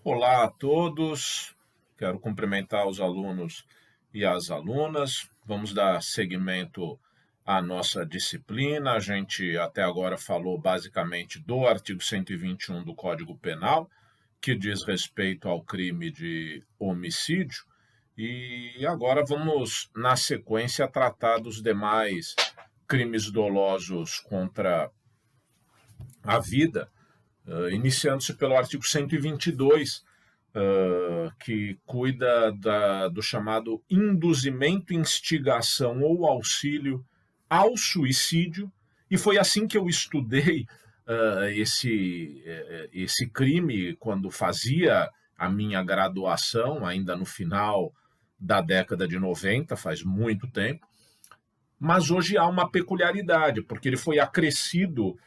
Olá a todos, quero cumprimentar os alunos e as alunas. Vamos dar seguimento à nossa disciplina. A gente até agora falou basicamente do artigo 121 do Código Penal, que diz respeito ao crime de homicídio. E agora vamos, na sequência, tratar dos demais crimes dolosos contra a vida, iniciando-se pelo artigo 122, que cuida do chamado induzimento, instigação ou auxílio ao suicídio, e foi assim que eu estudei esse crime quando fazia a minha graduação, ainda no final da década de 90, faz muito tempo, mas hoje há uma peculiaridade, porque ele foi acrescido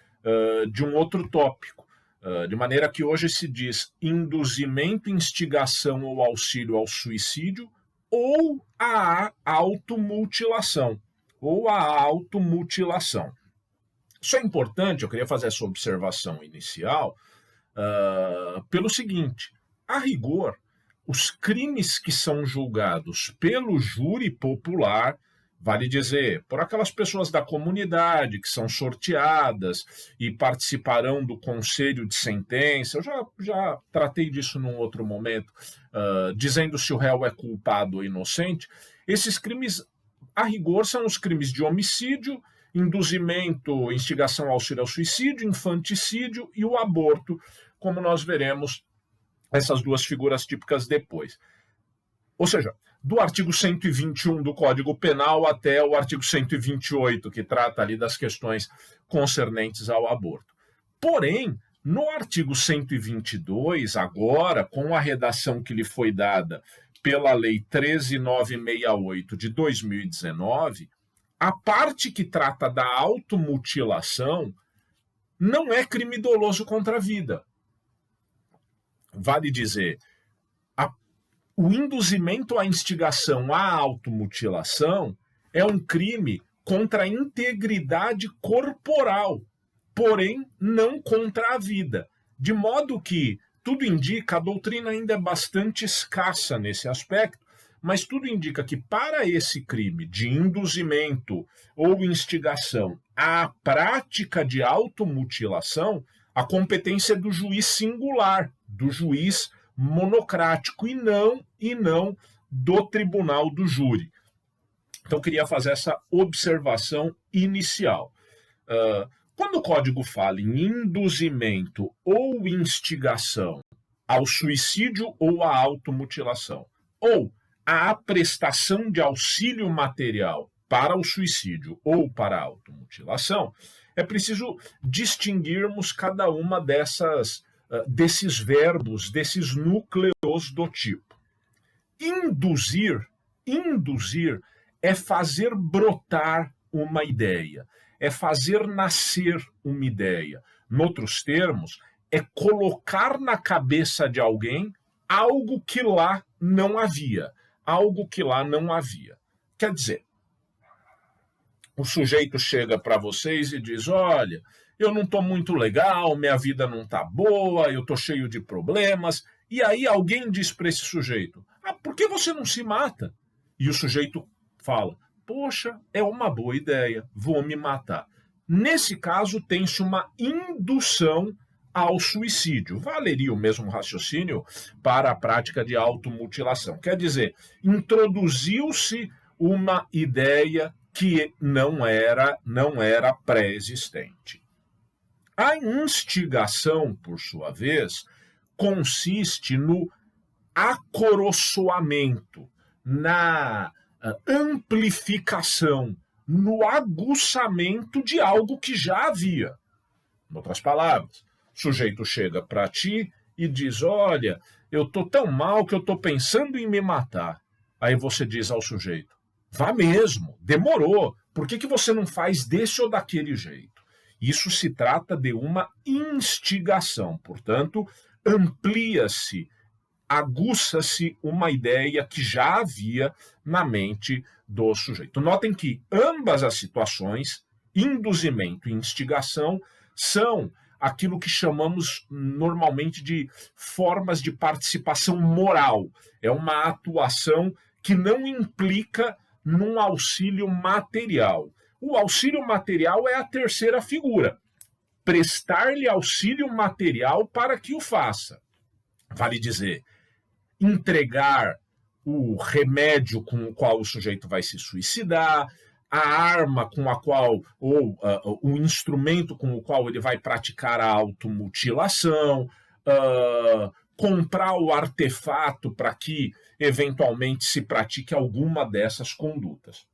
de um outro tópico, de maneira que hoje se diz induzimento, instigação ou auxílio ao suicídio ou à automutilação. Isso é importante, eu queria fazer essa observação inicial, pelo seguinte: a rigor, os crimes que são julgados pelo júri popular, vale dizer, por aquelas pessoas da comunidade que são sorteadas e participarão do conselho de sentença, eu já tratei disso num outro momento, dizendo se o réu é culpado ou inocente. Esses crimes, a rigor, são os crimes de homicídio, induzimento, instigação, auxílio ao suicídio, infanticídio e o aborto, como nós veremos essas duas figuras típicas depois. Ou seja, do artigo 121 do Código Penal até o artigo 128, que trata ali das questões concernentes ao aborto. Porém, no artigo 122, agora, com a redação que lhe foi dada pela Lei 13.968 de 2019, a parte que trata da automutilação não é crime doloso contra a vida. Vale dizer, o induzimento à instigação à automutilação é um crime contra a integridade corporal, porém não contra a vida. De modo que tudo indica, a doutrina ainda é bastante escassa nesse aspecto, mas tudo indica que para esse crime de induzimento ou instigação à prática de automutilação, a competência é do juiz singular, do juiz monocrático e não do tribunal do júri. Então, queria fazer essa observação inicial. Quando o Código fala em induzimento ou instigação ao suicídio ou à automutilação, ou à prestação de auxílio material para o suicídio ou para a automutilação, é preciso distinguirmos cada uma desses verbos, desses núcleos do tipo. Induzir é fazer brotar uma ideia, é fazer nascer uma ideia. Noutros termos, é colocar na cabeça de alguém algo que lá não havia. Quer dizer, o sujeito chega para vocês e diz: olha, eu não estou muito legal, minha vida não está boa, eu estou cheio de problemas. E aí alguém diz para esse sujeito: por que você não se mata? E o sujeito fala: poxa, é uma boa ideia, vou me matar. Nesse caso, tem-se uma indução ao suicídio. Valeria o mesmo raciocínio para a prática de automutilação. Quer dizer, introduziu-se uma ideia que não era pré-existente. A instigação, por sua vez, consiste no acoroçoamento, na amplificação, no aguçamento de algo que já havia. Em outras palavras, o sujeito chega para ti e diz: olha, eu estou tão mal que eu estou pensando em me matar. Aí você diz ao sujeito: vá mesmo, demorou, por que você não faz desse ou daquele jeito? Isso se trata de uma instigação, portanto, amplia-se, aguça-se uma ideia que já havia na mente do sujeito. Notem que ambas as situações, induzimento e instigação, são aquilo que chamamos normalmente de formas de participação moral. É uma atuação que não implica num auxílio material. O auxílio material é a terceira figura. Prestar-lhe auxílio material para que o faça. Vale dizer, entregar o remédio com o qual o sujeito vai se suicidar, a arma com a qual, ou o instrumento com o qual ele vai praticar a automutilação, comprar o artefato para que eventualmente se pratique alguma dessas condutas.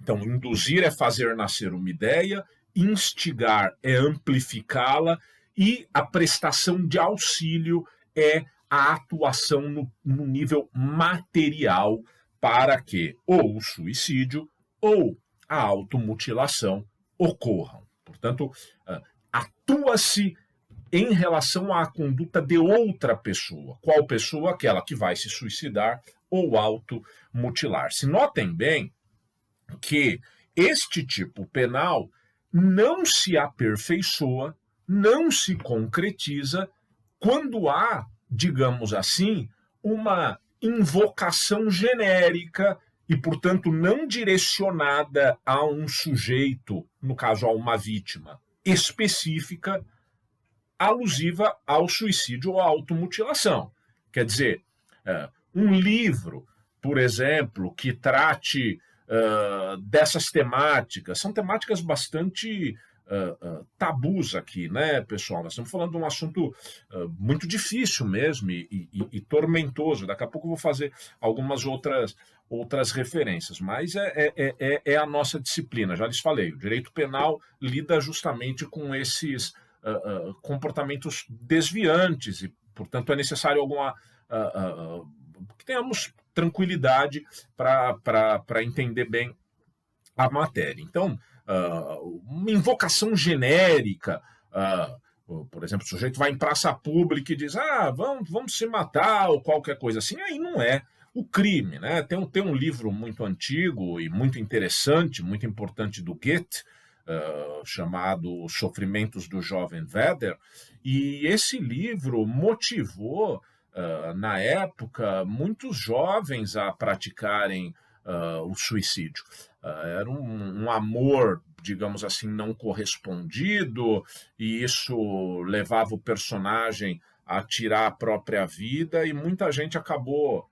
Então, induzir é fazer nascer uma ideia, instigar é amplificá-la e a prestação de auxílio é a atuação no nível material para que ou o suicídio ou a automutilação ocorram. Portanto, atua-se em relação à conduta de outra pessoa. Qual pessoa? Aquela que vai se suicidar ou automutilar-se. Notem bem que este tipo penal não se aperfeiçoa, não se concretiza quando há, digamos assim, uma invocação genérica e, portanto, não direcionada a um sujeito, no caso a uma vítima específica, alusiva ao suicídio ou à automutilação. Quer dizer, um livro, por exemplo, que trate dessas temáticas, são temáticas bastante tabus aqui, né, pessoal? Nós estamos falando de um assunto muito difícil mesmo e tormentoso. Daqui a pouco eu vou fazer algumas outras referências, mas é a nossa disciplina. Já lhes falei, o direito penal lida justamente com esses comportamentos desviantes e, portanto, é necessário que tenhamos tranquilidade para entender bem a matéria. Então, uma invocação genérica, por exemplo, o sujeito vai em praça pública e diz, vamos se matar ou qualquer coisa assim, aí não é o crime, né? Tem um livro muito antigo e muito interessante, muito importante do Goethe, chamado Sofrimentos do Jovem Werther, e esse livro motivou, na época, muitos jovens a praticarem o suicídio. Era um amor, digamos assim, não correspondido, e isso levava o personagem a tirar a própria vida, e muita gente acabou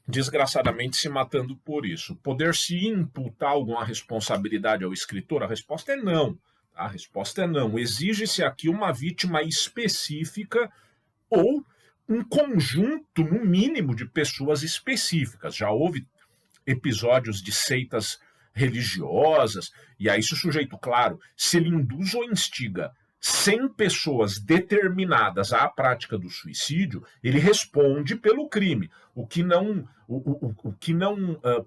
desgraçadamente se matando por isso. Poder-se imputar alguma responsabilidade ao escritor? A resposta é não. A resposta é não. Exige-se aqui uma vítima específica ou um conjunto, no mínimo, de pessoas específicas. Já houve episódios de seitas religiosas, e aí se o sujeito, claro, se ele induz ou instiga 100 pessoas determinadas à prática do suicídio, ele responde pelo crime. O que não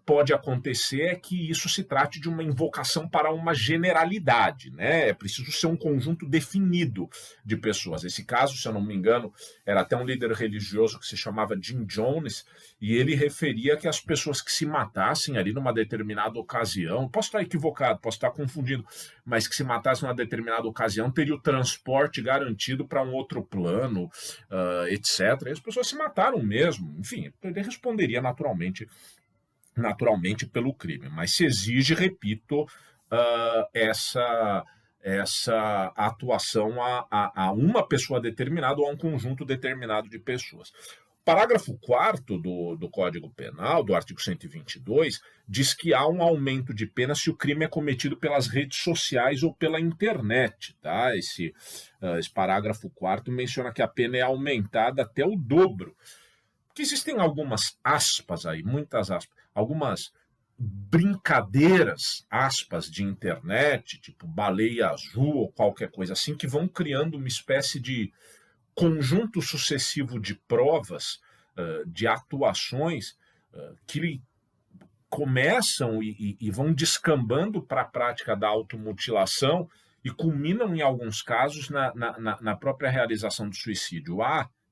pode acontecer é que isso se trate de uma invocação para uma generalidade, né? É preciso ser um conjunto definido de pessoas. Esse caso, se eu não me engano, era até um líder religioso que se chamava Jim Jones, e ele referia que as pessoas que se matassem ali numa determinada ocasião, posso estar equivocado, posso estar confundindo, mas que se matassem numa determinada ocasião, teria o transporte garantido para um outro plano, etc. E as pessoas se mataram mesmo. Enfim, ele responderia naturalmente pelo crime. Mas se exige, repito, essa atuação a uma pessoa determinada ou a um conjunto determinado de pessoas. Parágrafo 4º do Código Penal, do artigo 122, diz que há um aumento de pena se o crime é cometido pelas redes sociais ou pela internet. Tá? Esse parágrafo 4º menciona que a pena é aumentada até o dobro. Porque existem algumas aspas aí, muitas aspas, algumas brincadeiras, aspas, de internet, tipo baleia azul ou qualquer coisa assim, que vão criando uma espécie de conjunto sucessivo de provas, de atuações que começam e vão descambando para a prática da automutilação e culminam, em alguns casos, na própria realização do suicídio.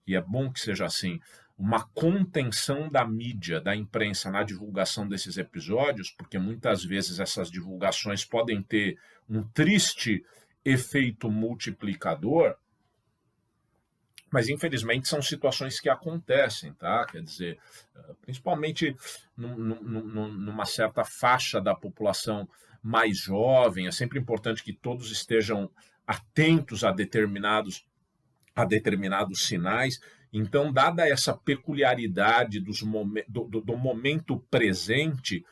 E é bom que seja assim, uma contenção da mídia, da imprensa na divulgação desses episódios, porque muitas vezes essas divulgações podem ter um triste efeito multiplicador, mas infelizmente são situações que acontecem, tá? Quer dizer, principalmente numa certa faixa da população mais jovem, é sempre importante que todos estejam atentos a determinados sinais. Então, dada essa peculiaridade do momento presente,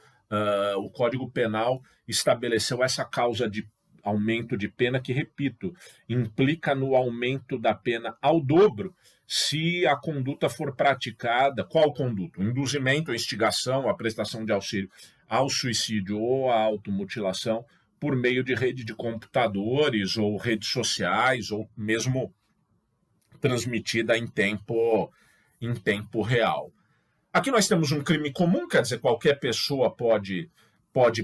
o Código Penal estabeleceu essa causa de aumento de pena que, repito, implica no aumento da pena ao dobro se a conduta for praticada. Qual conduta? O induzimento, a instigação, a prestação de auxílio ao suicídio ou à automutilação por meio de rede de computadores ou redes sociais ou mesmo transmitida em tempo real. Aqui nós temos um crime comum, quer dizer, qualquer pessoa pode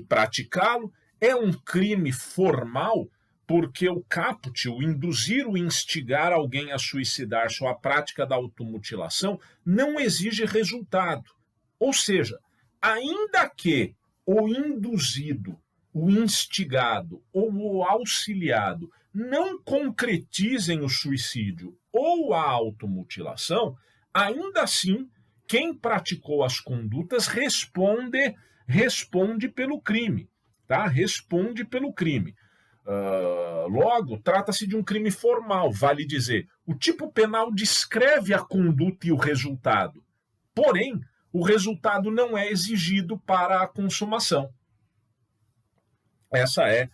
praticá-lo. É um crime formal porque o caput, o induzir, o instigar alguém a suicidar-se ou a prática da automutilação, não exige resultado. Ou seja, ainda que o induzido, o instigado ou o auxiliado não concretizem o suicídio ou a automutilação, ainda assim, quem praticou as condutas responde pelo crime. Tá? Responde pelo crime. Logo, trata-se de um crime formal, vale dizer. O tipo penal descreve a conduta e o resultado. Porém, o resultado não é exigido para a consumação. Essa é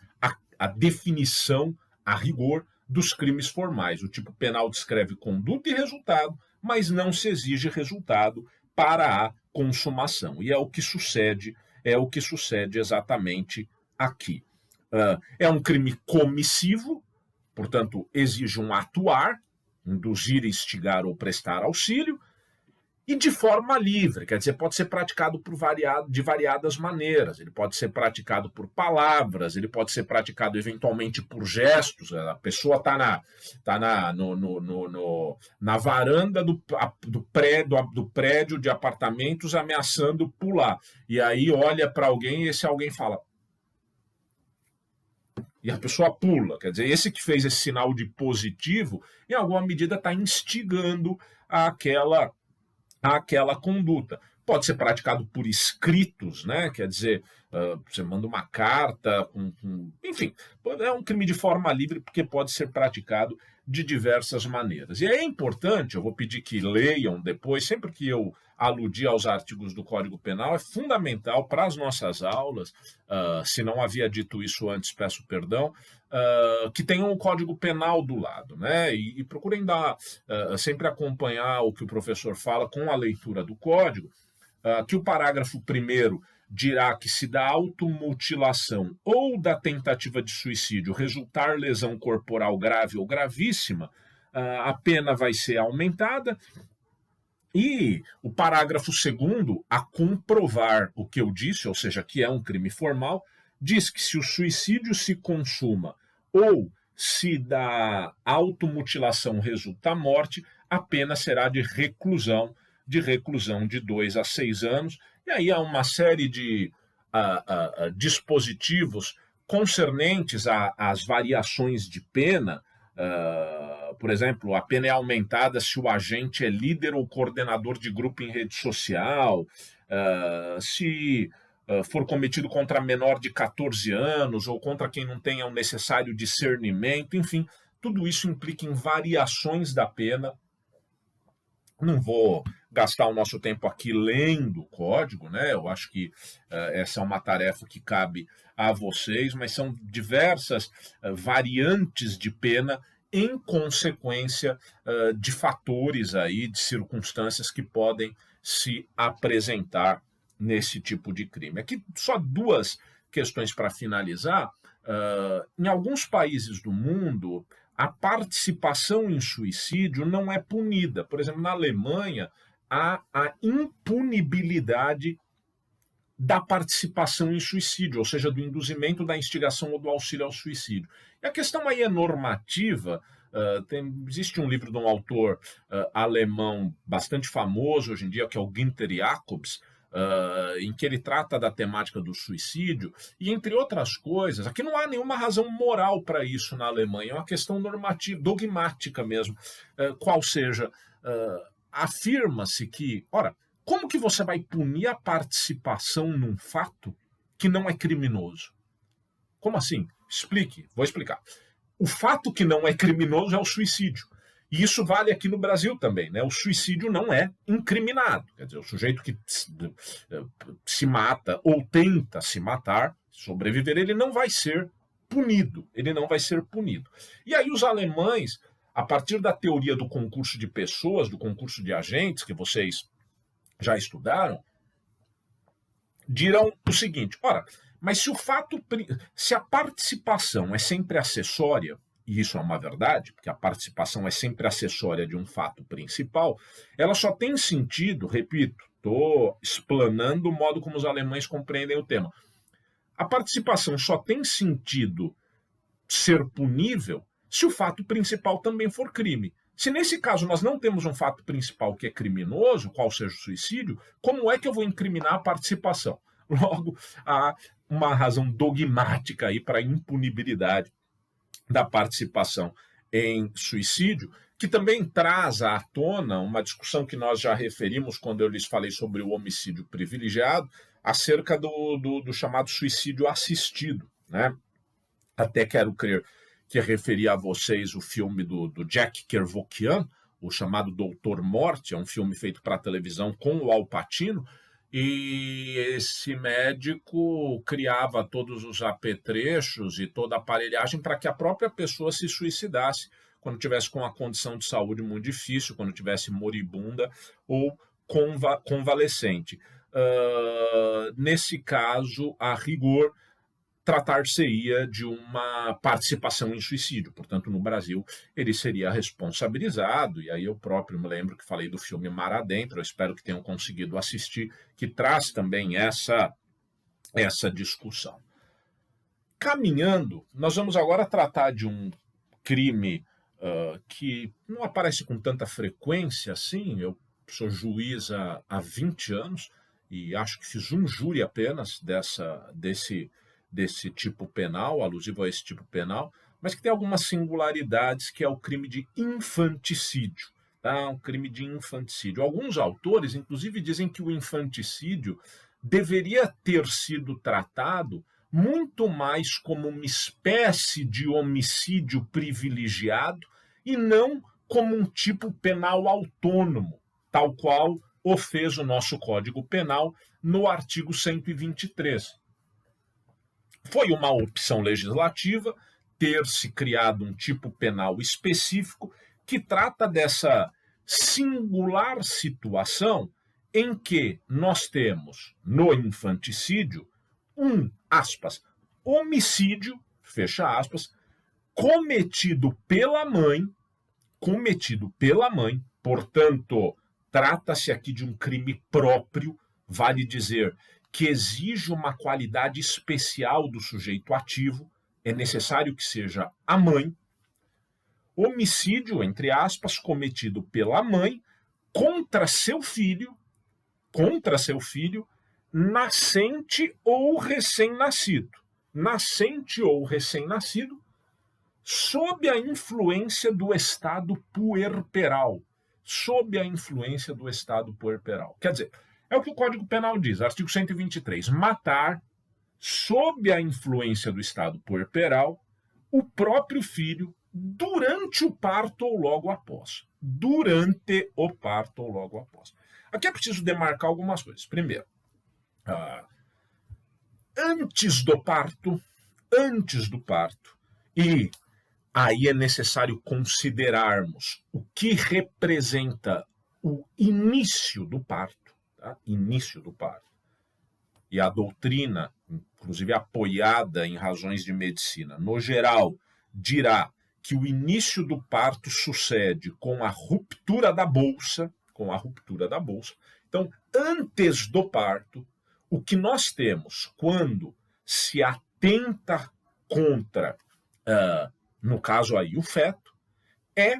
a definição, a rigor, dos crimes formais. O tipo penal descreve conduta e resultado, mas não se exige resultado para a consumação. E é o que sucede exatamente aqui. É um crime comissivo, portanto, exige um atuar, induzir, instigar ou prestar auxílio, e de forma livre, quer dizer, pode ser praticado de variadas maneiras. Ele pode ser praticado por palavras, ele pode ser praticado eventualmente por gestos. A pessoa está na varanda do prédio de apartamentos ameaçando pular. E aí olha para alguém e esse alguém fala. E a pessoa pula. Quer dizer, esse que fez esse sinal de positivo, em alguma medida está instigando aquela conduta. Pode ser praticado por escritos, né? Quer dizer, você manda uma carta, enfim, é um crime de forma livre porque pode ser praticado de diversas maneiras. E é importante, eu vou pedir que leiam depois, sempre que eu aludir aos artigos do Código Penal, é fundamental para as nossas aulas, se não havia dito isso antes, peço perdão, que tenham o Código Penal do lado, né? E procurem sempre acompanhar o que o professor fala com a leitura do Código, que o parágrafo 1º dirá que se da automutilação ou da tentativa de suicídio resultar lesão corporal grave ou gravíssima, a pena vai ser aumentada. E o parágrafo 2º, a comprovar o que eu disse, ou seja, que é um crime formal, diz que se o suicídio se consuma ou se da automutilação resulta morte, a pena será de reclusão de 2 a 6 anos. E aí há uma série de dispositivos concernentes às variações de pena. Por exemplo, a pena é aumentada se o agente é líder ou coordenador de grupo em rede social, se for cometido contra menor de 14 anos ou contra quem não tenha o necessário discernimento, enfim, tudo isso implica em variações da pena. Não vou gastar o nosso tempo aqui lendo o código, né? Eu acho que essa é uma tarefa que cabe a vocês, mas são diversas variantes de pena em consequência de fatores aí, de circunstâncias que podem se apresentar nesse tipo de crime. Aqui só 2 questões para finalizar. Em alguns países do mundo, a participação em suicídio não é punida. Por exemplo, na Alemanha, há a impunibilidade da participação em suicídio, ou seja, do induzimento, da instigação ou do auxílio ao suicídio. E a questão aí é normativa. Existe um livro de um autor alemão bastante famoso hoje em dia, que é o Günther Jacobs, em que ele trata da temática do suicídio, e entre outras coisas, aqui não há nenhuma razão moral para isso na Alemanha, é uma questão normativa, dogmática mesmo, qual seja, afirma-se que, ora, como que você vai punir a participação num fato que não é criminoso? Como assim? Explique, vou explicar. O fato que não é criminoso é o suicídio. E isso vale aqui no Brasil também, né? O suicídio não é incriminado. Quer dizer, o sujeito que se mata ou tenta se matar, sobreviver, ele não vai ser punido. Ele não vai ser punido. E aí os alemães, a partir da teoria do concurso de pessoas, do concurso de agentes, que vocês já estudaram, dirão o seguinte: ora, mas se a participação é sempre acessória, e isso é uma verdade, porque a participação é sempre acessória de um fato principal, ela só tem sentido, repito, estou explanando o modo como os alemães compreendem o tema. A participação só tem sentido ser punível se o fato principal também for crime. Se nesse caso nós não temos um fato principal que é criminoso, qual seja o suicídio, como é que eu vou incriminar a participação? Logo, há uma razão dogmática aí para a impunibilidade da participação em suicídio, que também traz à tona uma discussão que nós já referimos quando eu lhes falei sobre o homicídio privilegiado, acerca do chamado suicídio assistido, né? Até quero crer que referi a vocês o filme do Jack Kerouac, o chamado Doutor Morte, é um filme feito para televisão com o Al Pacino, e esse médico criava todos os apetrechos e toda a aparelhagem para que a própria pessoa se suicidasse quando tivesse com uma condição de saúde muito difícil, quando tivesse moribunda ou convalescente. Nesse caso, a rigor, tratar-se-ia de uma participação em suicídio. Portanto, no Brasil, ele seria responsabilizado, e aí eu próprio me lembro que falei do filme Mar Adentro, eu espero que tenham conseguido assistir, que traz também essa discussão. Caminhando, nós vamos agora tratar de um crime que não aparece com tanta frequência assim. Eu sou juiz há 20 anos e acho que fiz um júri apenas desse tipo penal, alusivo a esse tipo penal, mas que tem algumas singularidades, que é o crime de infanticídio. Tá? Um crime de infanticídio. Alguns autores, inclusive, dizem que o infanticídio deveria ter sido tratado muito mais como uma espécie de homicídio privilegiado e não como um tipo penal autônomo, tal qual o fez o nosso Código Penal no artigo 123. Foi uma opção legislativa ter se criado um tipo penal específico que trata dessa singular situação em que nós temos no infanticídio homicídio, fecha aspas, cometido pela mãe, portanto, trata-se aqui de um crime próprio, vale dizer que exige uma qualidade especial do sujeito ativo, é necessário que seja a mãe. Homicídio, entre aspas, cometido pela mãe contra seu filho, nascente ou recém-nascido. Nascente ou recém-nascido, sob a influência do estado puerperal. Quer dizer, é o que o Código Penal diz, artigo 123, matar, sob a influência do estado puerperal, o próprio filho durante o parto ou logo após. Aqui é preciso demarcar algumas coisas. Primeiro, antes do parto, e aí é necessário considerarmos o que representa o início do parto, tá? E a doutrina, inclusive apoiada em razões de medicina, no geral, dirá que o início do parto sucede com a ruptura da bolsa. Então, antes do parto, o que nós temos quando se atenta contra, no caso aí, o feto, é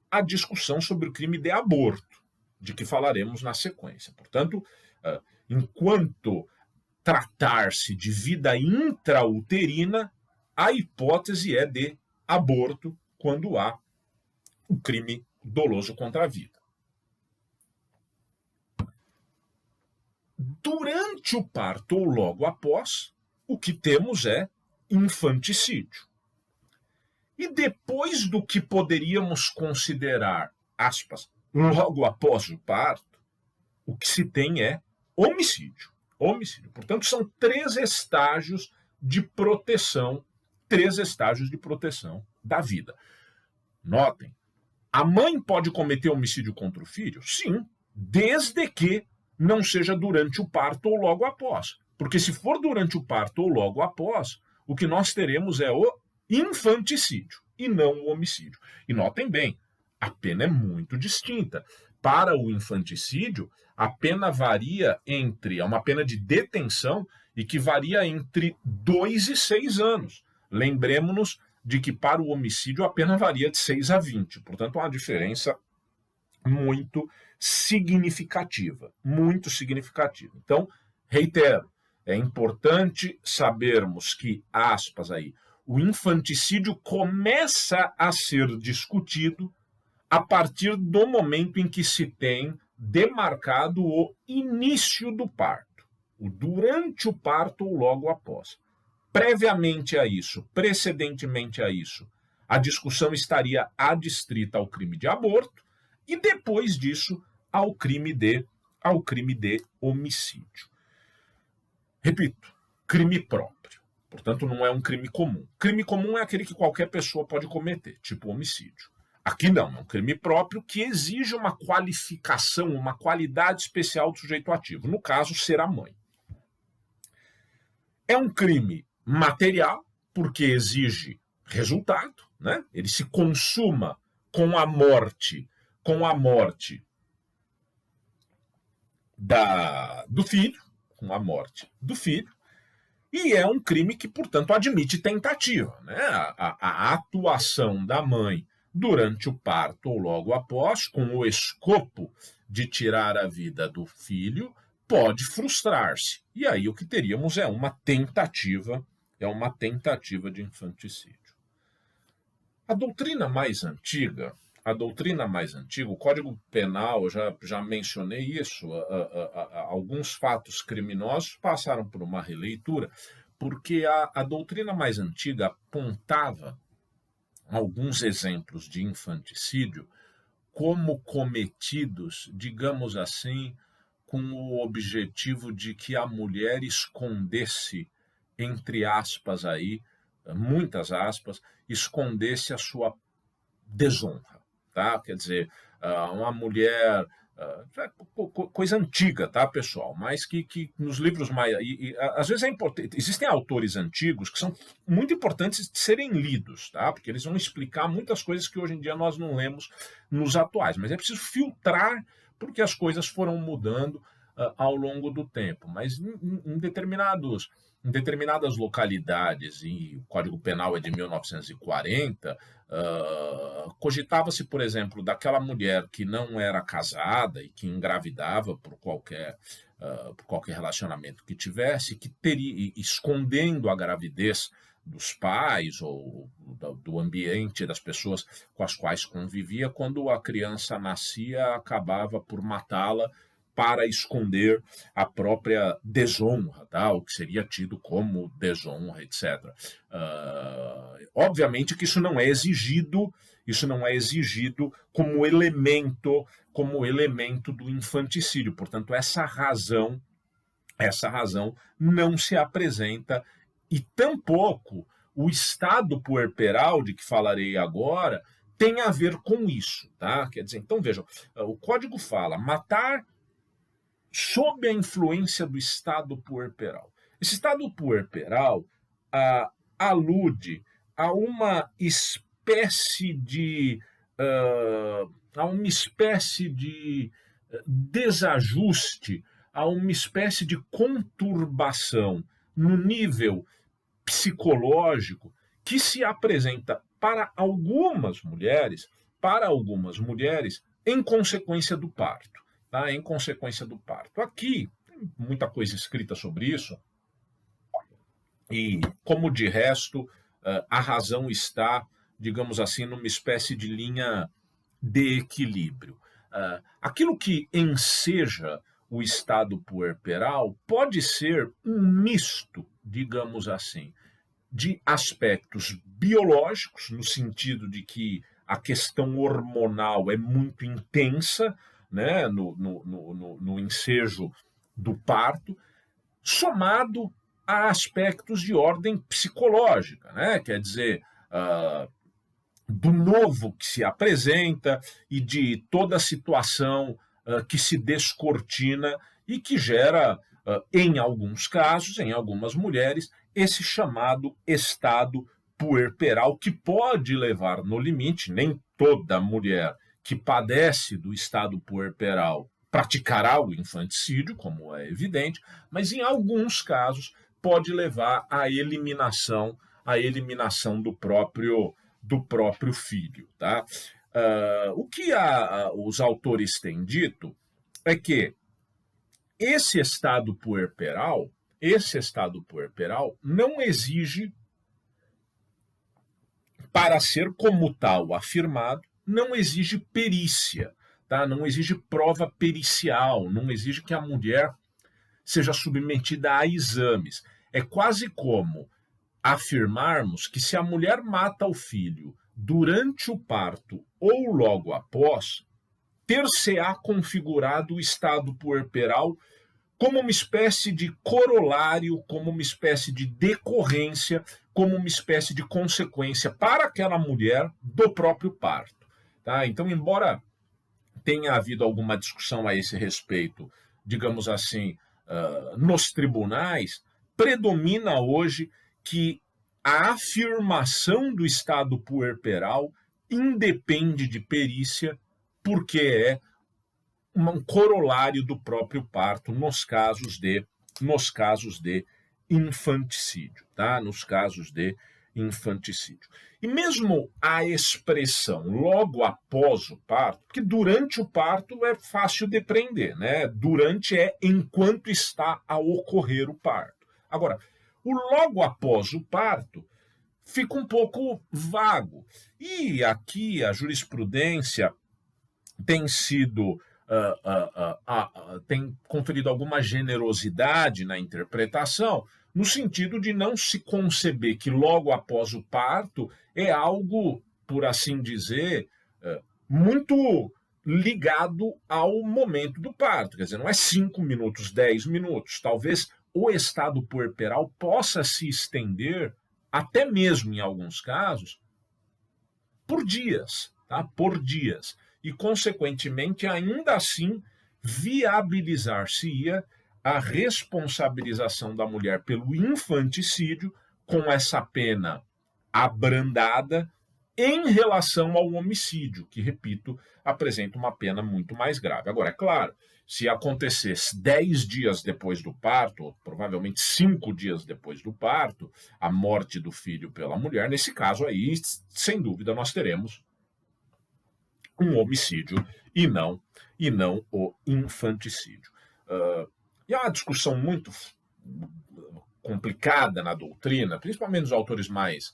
a discussão sobre o crime de aborto, de que falaremos na sequência. Portanto, enquanto tratar-se de vida intrauterina, a hipótese é de aborto quando há o crime doloso contra a vida. Durante o parto ou logo após, o que temos é infanticídio. E depois do que poderíamos considerar, aspas, logo após o parto, o que se tem é homicídio. Homicídio. Portanto, são 3 estágios de proteção, 3 estágios de proteção da vida. Notem, a mãe pode cometer homicídio contra o filho? Sim, desde que não seja durante o parto ou logo após. Porque se for durante o parto ou logo após, o que nós teremos é o infanticídio e não o homicídio. E notem bem, a pena é muito distinta. Para o infanticídio, a pena varia entre, é uma pena de detenção e que varia entre 2 e 6 anos. Lembremos-nos de que para o homicídio a pena varia de 6 a 20. Portanto, há uma diferença muito significativa, muito significativa. Então, reitero, é importante sabermos que, aspas aí, o infanticídio começa a ser discutido a partir do momento em que se tem demarcado o início do parto, o durante o parto ou logo após. Previamente a isso, precedentemente a isso, a discussão estaria adstrita ao crime de aborto e depois disso ao crime de homicídio. Repito, crime próprio. Portanto, não é um crime comum. Crime comum é aquele que qualquer pessoa pode cometer, tipo homicídio. Aqui não, é um crime próprio que exige uma qualificação, uma qualidade especial do sujeito ativo. No caso, ser a mãe. É um crime material, porque exige resultado, né? Ele se consuma com a morte do filho, com a morte do filho, e é um crime que, portanto, admite tentativa, né? A atuação da mãe durante o parto ou logo após, com o escopo de tirar a vida do filho, pode frustrar-se. E aí o que teríamos é uma tentativa de infanticídio. A doutrina mais antiga, o Código Penal, eu já mencionei isso, alguns fatos criminosos passaram por uma releitura, porque a doutrina mais antiga apontava alguns exemplos de infanticídio como cometidos, digamos assim, com o objetivo de que a mulher escondesse, entre aspas aí, muitas aspas, escondesse a sua desonra, tá? Quer dizer, uma mulher, coisa antiga, tá, pessoal? Mas que nos livros mais, às vezes é importante, existem autores antigos que são muito importantes de serem lidos, tá? Porque eles vão explicar muitas coisas que hoje em dia nós não lemos nos atuais, mas é preciso filtrar porque as coisas foram mudando ao longo do tempo, mas em determinadas localidades, e o Código Penal é de 1940, cogitava-se, por exemplo, daquela mulher que não era casada e que engravidava por qualquer relacionamento que tivesse, que teria, escondendo a gravidez dos pais ou do ambiente das pessoas com as quais convivia, quando a criança nascia, acabava por matá-la para esconder a própria desonra, tá? O que seria tido como desonra, etc. Obviamente que isso não é exigido como elemento do infanticídio. Portanto, essa razão não se apresenta, e tampouco o estado puerperal de que falarei agora tem a ver com isso, tá? Quer dizer, então vejam, o código fala matar sob a influência do estado puerperal. Esse estado puerperal alude a uma espécie de desajuste, a uma espécie de conturbação no nível psicológico que se apresenta para algumas mulheres em consequência do parto. Tá? Em consequência do parto. Aqui Tem muita coisa escrita sobre isso. E, como de resto, a razão está, digamos assim, numa espécie de linha de equilíbrio. Aquilo que enseja o estado puerperal pode ser um misto, digamos assim, de aspectos biológicos, no sentido de que a questão hormonal é muito intensa, né, no ensejo do parto, somado a aspectos de ordem psicológica, né? Quer dizer, do novo que se apresenta e de toda a situação que se descortina e que gera, em alguns casos, em algumas mulheres, esse chamado estado puerperal, que pode levar no limite, nem toda mulher que padece do estado puerperal praticará o infanticídio, como é evidente, mas em alguns casos pode levar à eliminação do próprio filho. Tá? O que os autores têm dito é que esse estado puerperal não exige, para ser como tal afirmado, não exige perícia, tá? Não exige prova pericial, não exige que a mulher seja submetida a exames. É quase como afirmarmos que se a mulher mata o filho durante o parto ou logo após, ter-se-á configurado o estado puerperal como uma espécie de corolário, como uma espécie de decorrência, como uma espécie de consequência para aquela mulher do próprio parto. Tá? Então, embora tenha havido alguma discussão a esse respeito, digamos assim, nos tribunais, predomina hoje que a afirmação do estado puerperal independe de perícia, porque é um corolário do próprio parto nos casos de infanticídio, tá? Nos casos de infanticídio. E mesmo a expressão logo após o parto, porque durante o parto é fácil depreender, né? Durante é enquanto está a ocorrer o parto. Agora, o logo após o parto fica um pouco vago. E aqui a jurisprudência tem sido tem conferido alguma generosidade na interpretação, no sentido de não se conceber que logo após o parto é algo, por assim dizer, muito ligado ao momento do parto. Quer dizer, não é 5 minutos, 10 minutos. Talvez o estado puerperal possa se estender, até mesmo em alguns casos, por dias, tá? Por dias. E, consequentemente, ainda assim, viabilizar-se-ia a responsabilização da mulher pelo infanticídio com essa pena abrandada em relação ao homicídio, que, repito, apresenta uma pena muito mais grave. Agora, é claro, se acontecesse 10 dias depois do parto, ou provavelmente 5 dias depois do parto, a morte do filho pela mulher, nesse caso aí, sem dúvida, nós teremos um homicídio e não o infanticídio. E é uma discussão muito complicada na doutrina, principalmente nos autores mais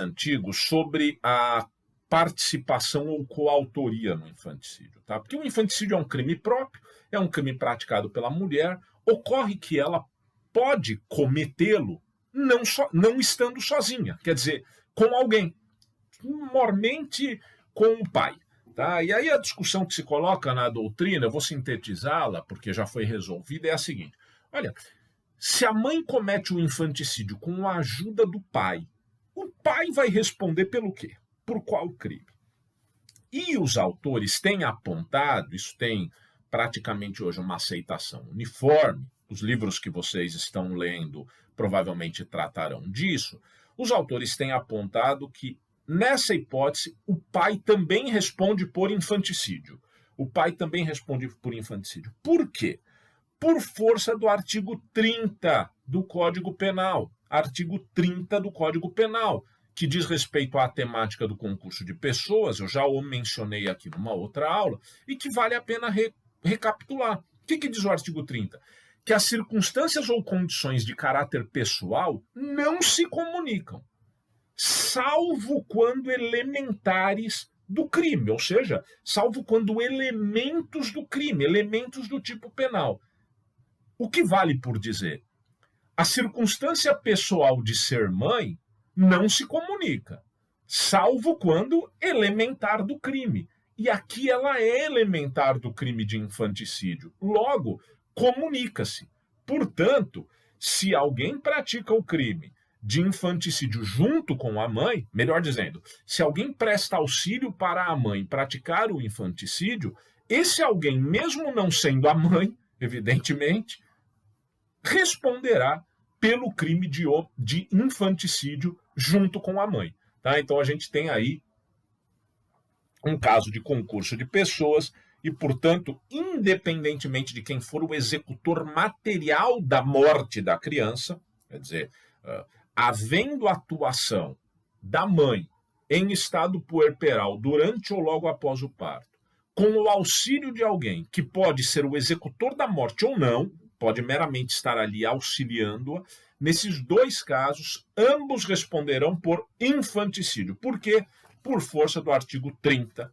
antigos, sobre a participação ou coautoria no infanticídio. Tá? Porque o infanticídio é um crime próprio, é um crime praticado pela mulher, ocorre que ela pode cometê-lo não estando sozinha, quer dizer, com alguém, mormente com o pai. Tá? E aí a discussão que se coloca na doutrina, eu vou sintetizá-la, porque já foi resolvida, é a seguinte. Olha, se a mãe comete o infanticídio com a ajuda do pai, o pai vai responder pelo quê? Por qual crime? E os autores têm apontado, isso tem praticamente hoje uma aceitação uniforme, os livros que vocês estão lendo provavelmente tratarão disso, os autores têm apontado que nessa hipótese, o pai também responde por infanticídio. O pai também responde por infanticídio. Por quê? Por força do artigo 30 do Código Penal. Artigo 30 do Código Penal, que diz respeito à temática do concurso de pessoas, eu já o mencionei aqui numa outra aula, e que vale a pena recapitular. O que diz o artigo 30? que as circunstâncias ou condições de caráter pessoal não se comunicam, salvo quando elementares do crime, ou seja, salvo quando elementos do crime, elementos do tipo penal. O que vale por dizer? A circunstância pessoal de ser mãe não se comunica, salvo quando elementar do crime. E aqui ela é elementar do crime de infanticídio. Logo, comunica-se. Portanto, se alguém pratica o crime de infanticídio junto com a mãe, melhor dizendo, se alguém presta auxílio para a mãe praticar o infanticídio, esse alguém, mesmo não sendo a mãe, evidentemente, responderá pelo crime de infanticídio junto com a mãe. Tá? Então a gente tem aí um caso de concurso de pessoas e, portanto, independentemente de quem for o executor material da morte da criança, quer dizer, havendo atuação da mãe em estado puerperal durante ou logo após o parto, com o auxílio de alguém que pode ser o executor da morte ou não, pode meramente estar ali auxiliando-a, nesses dois casos, ambos responderão por infanticídio. Por quê? Por força do artigo 30,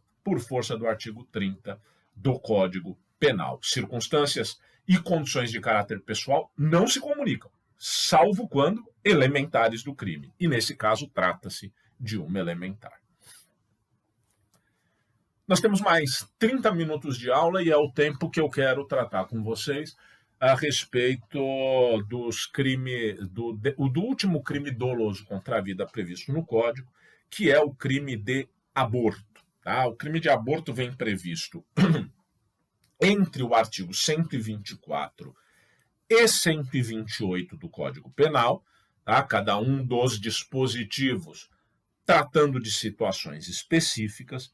do Código Penal. Circunstâncias e condições de caráter pessoal não se comunicam, salvo quando elementares do crime. E, nesse caso, trata-se de uma elementar. Nós temos mais 30 minutos de aula e é o tempo que eu quero tratar com vocês a respeito dos crimes, do último crime doloso contra a vida previsto no Código, que é o crime de aborto. Tá? O crime de aborto vem previsto entre o artigo 124 e 128 do Código Penal, tá? Cada um dos dispositivos tratando de situações específicas.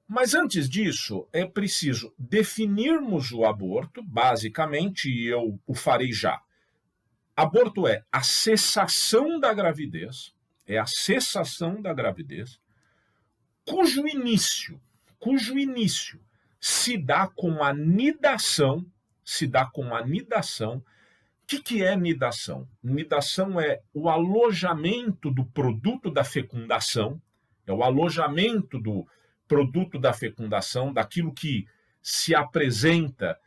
Mas antes disso, é preciso definirmos o aborto, basicamente, e eu o farei já. Aborto é a cessação da gravidez, cujo início se dá com a nidação. O que é nidação? Nidação é o alojamento do produto da fecundação, daquilo que se apresenta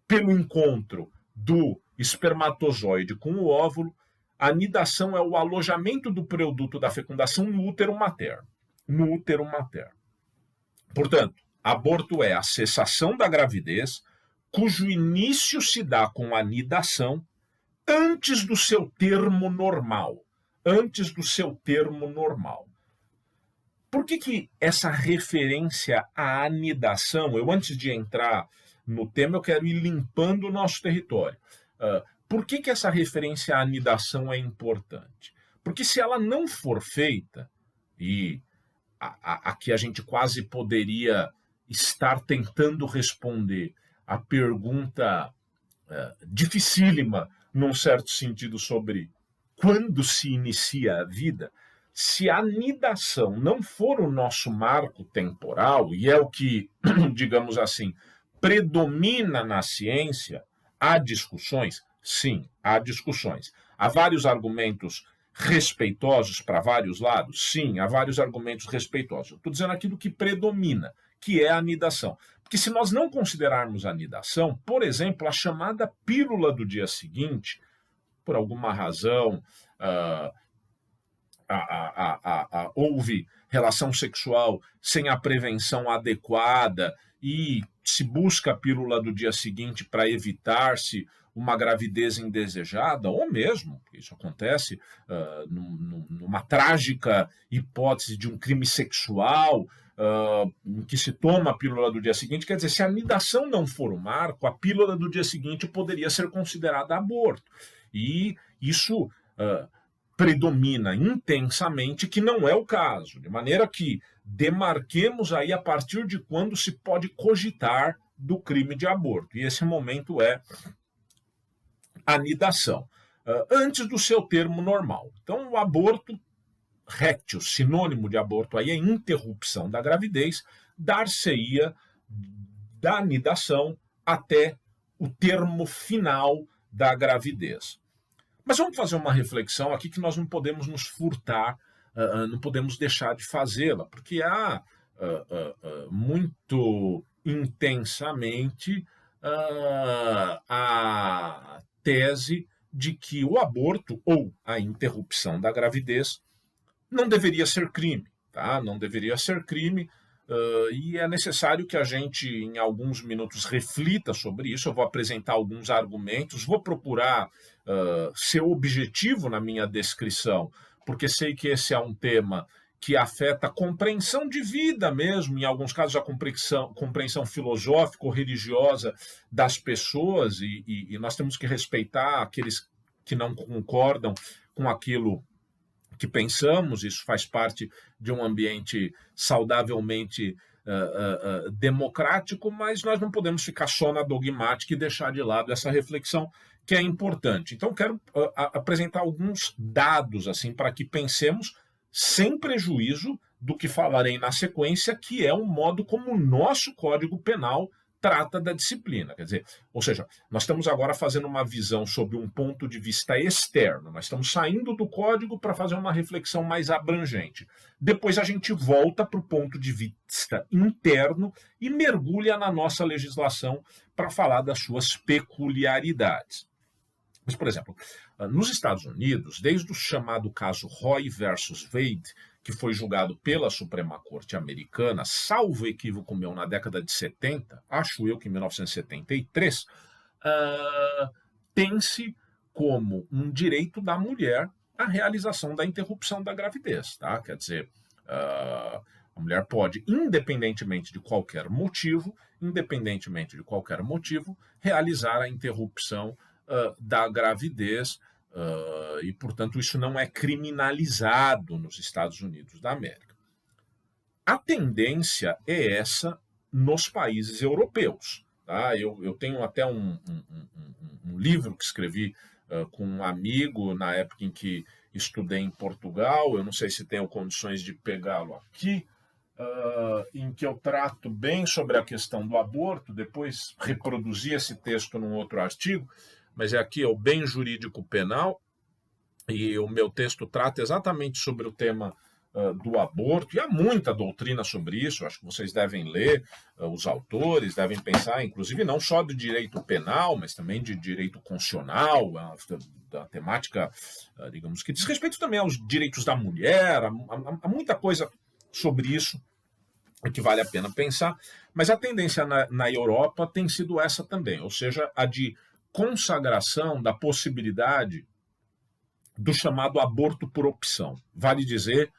pelo encontro do espermatozoide com o óvulo. A nidação é o alojamento do produto da fecundação no útero materno. Portanto, aborto é a cessação da gravidez, cujo início se dá com a nidação antes do seu termo normal. Por que essa referência à anidação? Antes de entrar no tema, eu quero ir limpando o nosso território. Por que essa referência à anidação é importante? Porque se ela não for feita, e aqui a gente quase poderia estar tentando responder a pergunta dificílima, num certo sentido, sobre quando se inicia a vida. Se a nidação não for o nosso marco temporal, e é o que, digamos assim, predomina na ciência, há discussões? Sim, há discussões. Há vários argumentos respeitosos para vários lados? Sim, há vários argumentos respeitosos. Estou dizendo aquilo que predomina, que é a anidação. Porque se nós não considerarmos a anidação, por exemplo, a chamada pílula do dia seguinte, por alguma razão, houve relação sexual sem a prevenção adequada e se busca a pílula do dia seguinte para evitar-se uma gravidez indesejada, ou mesmo, isso acontece numa trágica hipótese de um crime sexual, em que se toma a pílula do dia seguinte. Quer dizer, se a anidação não for o marco, a pílula do dia seguinte poderia ser considerada aborto. E isso predomina intensamente que não é o caso, de maneira que demarquemos aí a partir de quando se pode cogitar do crime de aborto. E esse momento é a nidação, antes do seu termo normal. Então, o aborto réptil, sinônimo de aborto aí é interrupção da gravidez, dar-se-ia da nidação até o termo final da gravidez. Mas vamos fazer uma reflexão aqui que nós não podemos nos furtar, não podemos deixar de fazê-la, porque há muito intensamente a tese de que o aborto ou a interrupção da gravidez não deveria ser crime, tá? Não deveria ser crime, e é necessário que a gente, em alguns minutos, reflita sobre isso. Eu vou apresentar alguns argumentos, vou procurar ser objetivo na minha descrição, porque sei que esse é um tema que afeta a compreensão de vida mesmo, em alguns casos a compreensão filosófica ou religiosa das pessoas, e nós temos que respeitar aqueles que não concordam com aquilo que pensamos. Isso faz parte de um ambiente saudavelmente democrático, mas nós não podemos ficar só na dogmática e deixar de lado essa reflexão que é importante. Então, quero apresentar alguns dados assim para que pensemos sem prejuízo do que falarei na sequência, que é o modo como o nosso Código Penal trata da disciplina. Quer dizer, ou seja, nós estamos agora fazendo uma visão sob um ponto de vista externo, nós estamos saindo do código para fazer uma reflexão mais abrangente. Depois a gente volta para o ponto de vista interno e mergulha na nossa legislação para falar das suas peculiaridades. Mas, por exemplo, nos Estados Unidos, desde o chamado caso Roe versus Wade, que foi julgado pela Suprema Corte americana, salvo equívoco meu, na década de 70, acho eu que em 1973, tem-se como um direito da mulher a realização da interrupção da gravidez. Tá? Quer dizer, a mulher pode, independentemente de qualquer motivo, realizar a interrupção da gravidez, e, portanto, isso não é criminalizado nos Estados Unidos da América. A tendência é essa nos países europeus. Tá? Eu tenho até um livro que escrevi com um amigo na época em que estudei em Portugal, eu não sei se tenho condições de pegá-lo aqui, em que eu trato bem sobre a questão do aborto, depois reproduzi esse texto num outro artigo, mas é aqui, é o Bem Jurídico Penal, e o meu texto trata exatamente sobre o tema do aborto, e há muita doutrina sobre isso, acho que vocês devem ler, os autores devem pensar, inclusive, não só de direito penal, mas também de direito constitucional, da temática, digamos, que diz respeito também aos direitos da mulher, há muita coisa sobre isso que vale a pena pensar, mas a tendência na Europa tem sido essa também, ou seja, a de consagração da possibilidade do chamado aborto por opção. Vale dizer,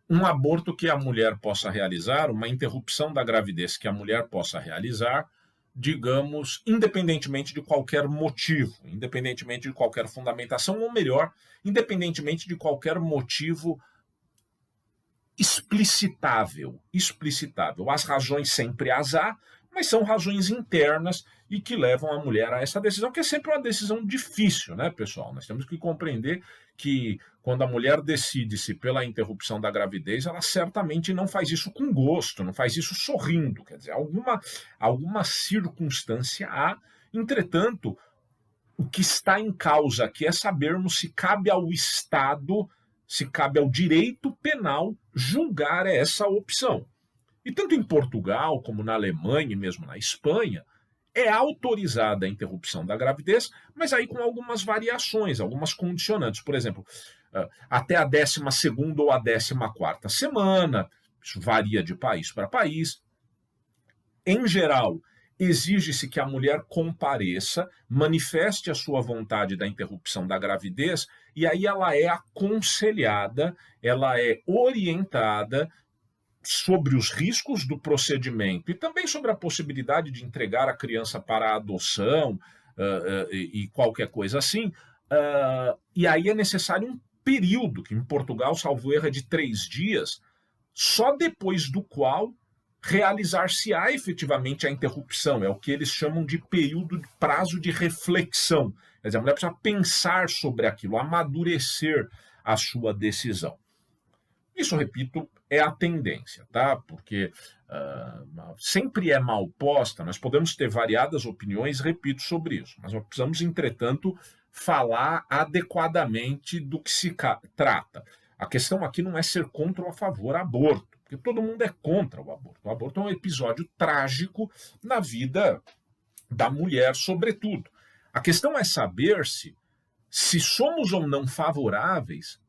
um aborto que a mulher possa realizar, uma interrupção da gravidez que a mulher possa realizar, digamos, independentemente de qualquer motivo, independentemente de qualquer fundamentação, ou melhor, independentemente de qualquer motivo explicitável. As razões sempre as há, mas são razões internas e que levam a mulher a essa decisão, que é sempre uma decisão difícil, né, pessoal? Nós temos que compreender que quando a mulher decide-se pela interrupção da gravidez, ela certamente não faz isso com gosto, não faz isso sorrindo, quer dizer, alguma circunstância há. Entretanto, o que está em causa aqui é sabermos se cabe ao Estado, se cabe ao direito penal julgar essa opção. E tanto em Portugal, como na Alemanha e mesmo na Espanha, é autorizada a interrupção da gravidez, mas aí com algumas variações, algumas condicionantes. Por exemplo, até a 12ª ou a 14ª semana, isso varia de país para país. Em geral, exige-se que a mulher compareça, manifeste a sua vontade da interrupção da gravidez, e aí ela é aconselhada, ela é orientada sobre os riscos do procedimento e também sobre a possibilidade de entregar a criança para a adoção e qualquer coisa assim. E aí é necessário um período, que em Portugal, salvo erro, é de 3 dias, só depois do qual realizar-se-á efetivamente a interrupção. É o que eles chamam de período, de prazo de reflexão. Quer dizer, a mulher precisa pensar sobre aquilo, amadurecer a sua decisão. Isso, repito, é a tendência, tá? Porque sempre é mal posta, nós podemos ter variadas opiniões, repito, sobre isso, mas nós precisamos, entretanto, falar adequadamente do que se trata. A questão aqui não é ser contra ou a favor do aborto, porque todo mundo é contra o aborto. O aborto é um episódio trágico na vida da mulher, sobretudo. A questão é saber se somos ou não favoráveis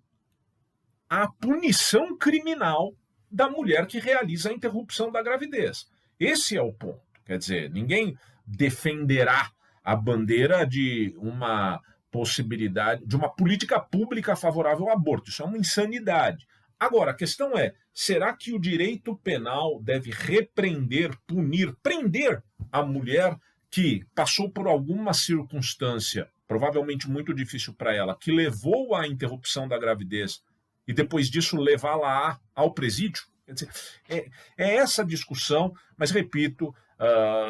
à punição criminal da mulher que realiza a interrupção da gravidez. Esse é o ponto. Quer dizer, ninguém defenderá a bandeira de uma possibilidade, de uma política pública favorável ao aborto. Isso é uma insanidade. Agora, a questão é, será que o direito penal deve repreender, punir, prender a mulher que passou por alguma circunstância, provavelmente muito difícil para ela, que levou à interrupção da gravidez e depois disso levá-la ao presídio? Quer dizer, é essa discussão, mas repito,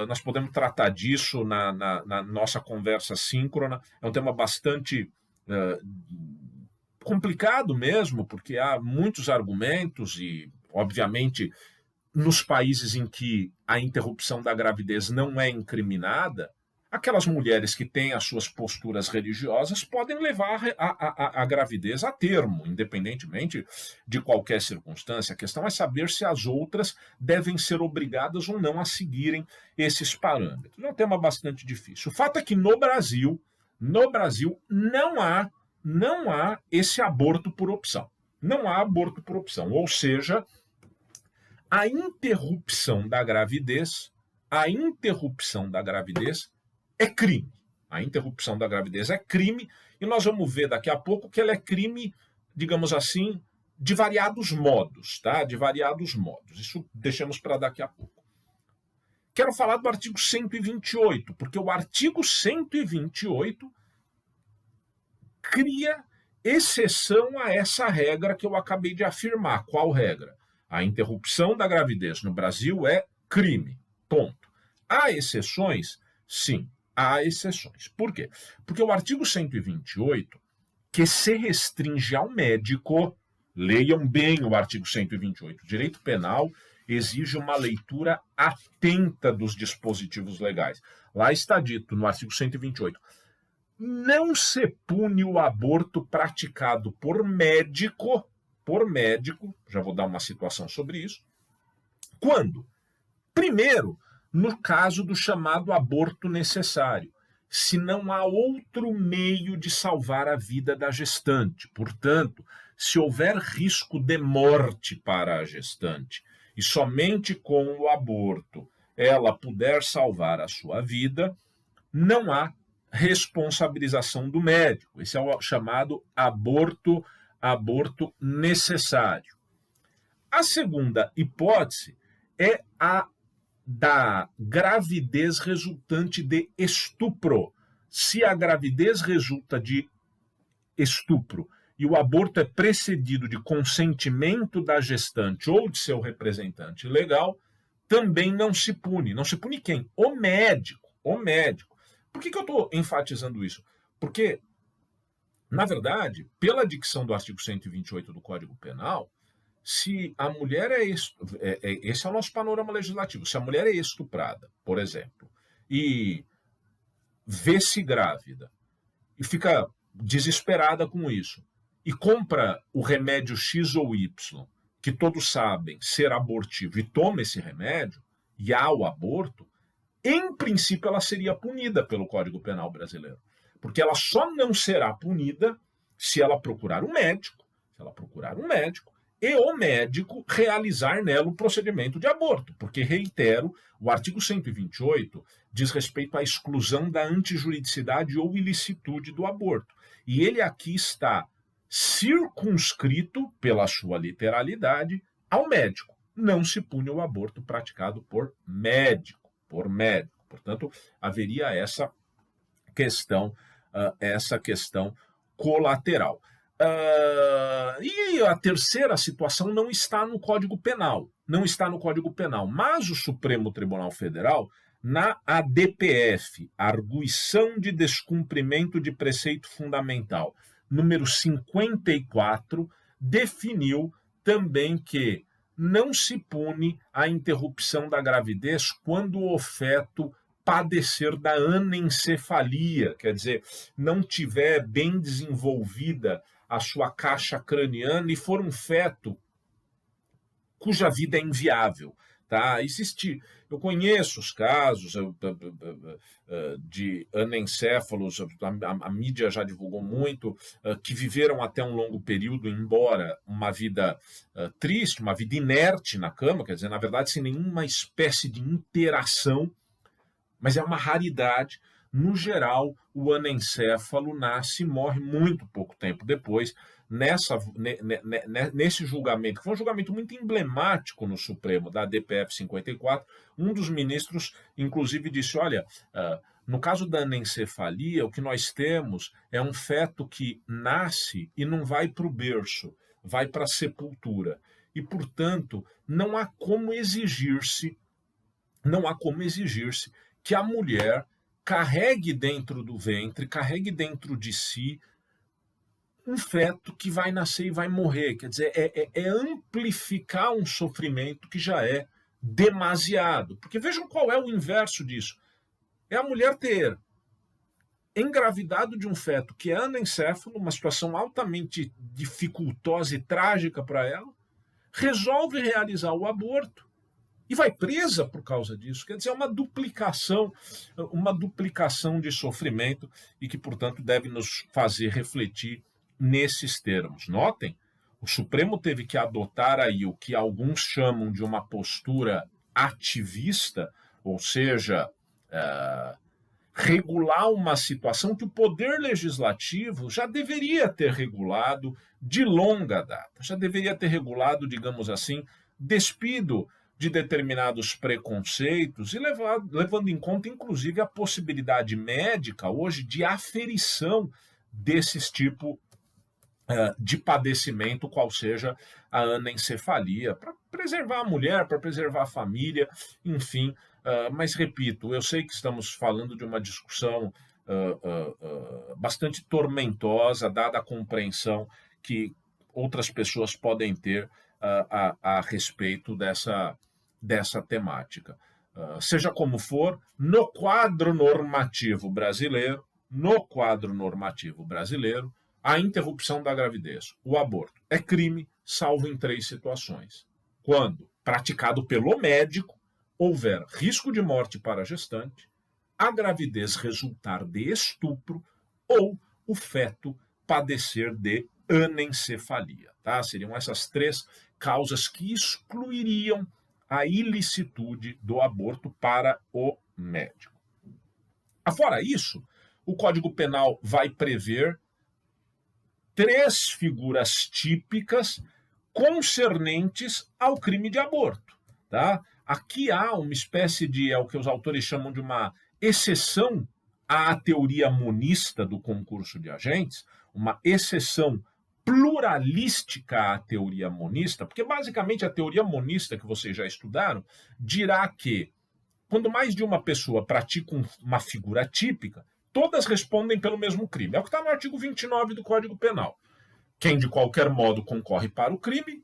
nós podemos tratar disso na nossa conversa síncrona. É um tema bastante complicado mesmo, porque há muitos argumentos e, obviamente, nos países em que a interrupção da gravidez não é incriminada, aquelas mulheres que têm as suas posturas religiosas podem levar a gravidez a termo, independentemente de qualquer circunstância. A questão é saber se as outras devem ser obrigadas ou não a seguirem esses parâmetros. É um tema bastante difícil. O fato é que no Brasil não há esse aborto por opção. Não há aborto por opção. Ou seja, a interrupção da gravidez é crime. A interrupção da gravidez é crime e nós vamos ver daqui a pouco que ela é crime, digamos assim, de variados modos, tá? De variados modos. Isso deixamos para daqui a pouco. Quero falar do artigo 128, porque o artigo 128 cria exceção a essa regra que eu acabei de afirmar. Qual regra? A interrupção da gravidez no Brasil é crime. Ponto. Há exceções? Sim, há exceções. Por quê? Porque o artigo 128, que se restringe ao médico, leiam bem o artigo 128, o direito penal exige uma leitura atenta dos dispositivos legais. Lá está dito, no artigo 128, não se pune o aborto praticado por médico, já vou dar uma situação sobre isso, quando? Primeiro, no caso do chamado aborto necessário, se não há outro meio de salvar a vida da gestante. Portanto, se houver risco de morte para a gestante e somente com o aborto ela puder salvar a sua vida, não há responsabilização do médico. Esse é o chamado aborto necessário. A segunda hipótese é a da gravidez resultante de estupro. Se a gravidez resulta de estupro e o aborto é precedido de consentimento da gestante ou de seu representante legal, também não se pune. Não se pune quem? O médico. Por que eu estou enfatizando isso? Porque, na verdade, pela dicção do artigo 128 do Código Penal, se a mulher esse é o nosso panorama legislativo, se a mulher é estuprada, por exemplo, e vê-se grávida, e fica desesperada com isso, e compra o remédio X ou Y, que todos sabem ser abortivo, e toma esse remédio, e há o aborto, em princípio ela seria punida pelo Código Penal brasileiro. Porque ela só não será punida se ela procurar um médico, e o médico realizar nela o procedimento de aborto. Porque, reitero, o artigo 128 diz respeito à exclusão da antijuridicidade ou ilicitude do aborto. E ele aqui está circunscrito, pela sua literalidade, ao médico. Não se pune o aborto praticado por médico. Portanto, haveria essa questão colateral. E a terceira situação não está no Código Penal. Mas o Supremo Tribunal Federal, na ADPF, Arguição de Descumprimento de Preceito Fundamental, número 54, definiu também que não se pune a interrupção da gravidez quando o feto padecer da anencefalia, quer dizer, não tiver bem desenvolvida a sua caixa craniana e for um feto cuja vida é inviável. Tá? Eu conheço os casos de anencéfalos, a mídia já divulgou muito, que viveram até um longo período, embora uma vida triste, uma vida inerte na cama, quer dizer, na verdade, sem nenhuma espécie de interação, mas é uma raridade. No geral, o anencéfalo nasce e morre muito pouco tempo depois. Nesse julgamento, que foi um julgamento muito emblemático no Supremo, da DPF 54, um dos ministros, inclusive, disse, olha, no caso da anencefalia, o que nós temos é um feto que nasce e não vai para o berço, vai para a sepultura. E, portanto, não há como exigir-se que a mulher carregue dentro do ventre, carregue dentro de si um feto que vai nascer e vai morrer. Quer dizer, é amplificar um sofrimento que já é demasiado. Porque vejam qual é o inverso disso. É a mulher ter engravidado de um feto que é anencéfalo, uma situação altamente dificultosa e trágica para ela, resolve realizar o aborto e vai presa por causa disso. Quer dizer, é uma duplicação de sofrimento e que, portanto, deve nos fazer refletir nesses termos. Notem, o Supremo teve que adotar aí o que alguns chamam de uma postura ativista, ou seja, regular uma situação que o Poder Legislativo já deveria ter regulado de longa data, já deveria ter regulado, digamos assim, despido de determinados preconceitos e levando em conta, inclusive, a possibilidade médica hoje de aferição desses tipos de padecimento, qual seja a anencefalia, para preservar a mulher, para preservar a família, enfim. Mas, repito, eu sei que estamos falando de uma discussão bastante tormentosa, dada a compreensão que outras pessoas podem ter a respeito dessa temática. Seja como for, no quadro normativo brasileiro, a interrupção da gravidez, o aborto, é crime, salvo em 3 situações. Quando, praticado pelo médico, houver risco de morte para a gestante, a gravidez resultar de estupro ou o feto padecer de anencefalia. Tá? Seriam essas 3 causas que excluiriam a ilicitude do aborto para o médico. Fora isso, o Código Penal vai prever 3 figuras típicas concernentes ao crime de aborto. Tá? Aqui há uma espécie de, é o que os autores chamam de uma exceção à teoria monista do concurso de agentes, uma exceção pluralística à teoria monista, porque basicamente a teoria monista que vocês já estudaram dirá que quando mais de uma pessoa pratica uma figura típica, todas respondem pelo mesmo crime. É o que está no artigo 29 do Código Penal. Quem de qualquer modo concorre para o crime,